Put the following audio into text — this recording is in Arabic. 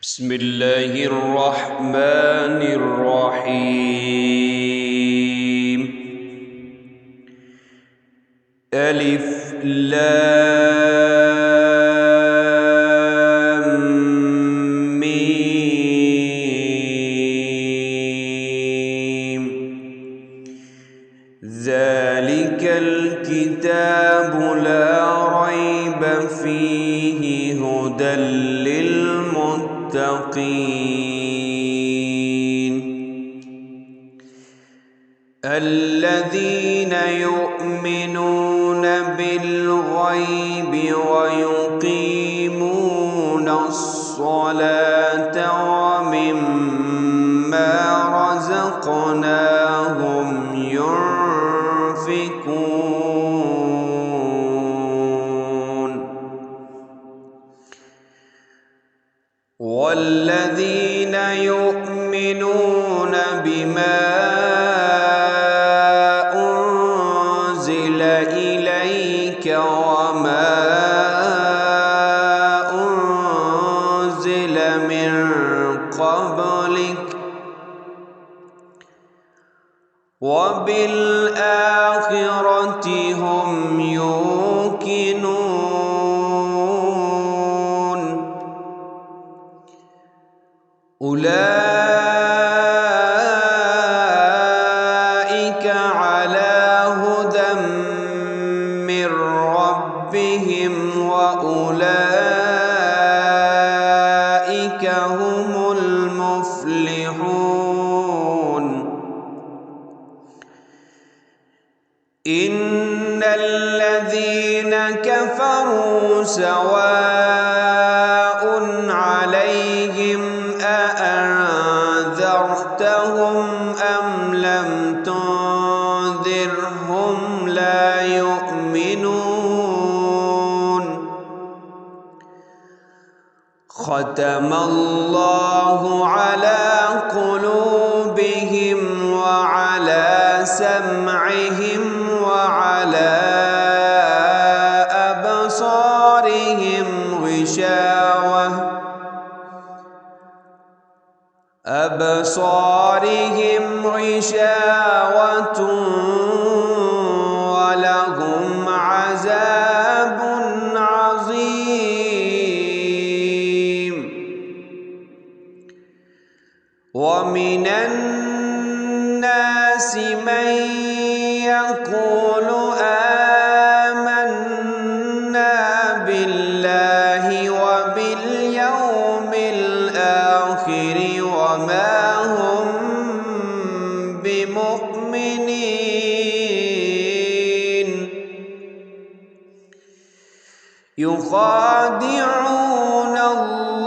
بسم الله الرحمن الرحيم. ألف لام ميم. ذلك الكتاب لا ريب فيه هدى للمتقين الذين يؤمنون بالغيب ويقيمون الصلاة ومما رزقناهم ينفقون والذين يؤمنون بما أنزل إليك وما أنزل من قبلك وبالآخرة هم يوقنون أولئك على هدى من ربهم وأولئك هم المفلحون إن الذين كفروا سواء عليهم أأنذرتهم أم لم تنذرهم لا يؤمنون ختم الله على قلوبهم وعلى سمعهم وعلى أبصارهم غشاوة ولهم عذاب عظيم ومن الناس من يقول آمنا بالله وباليوم الآخر وما هم بمؤمنين يخادعون الله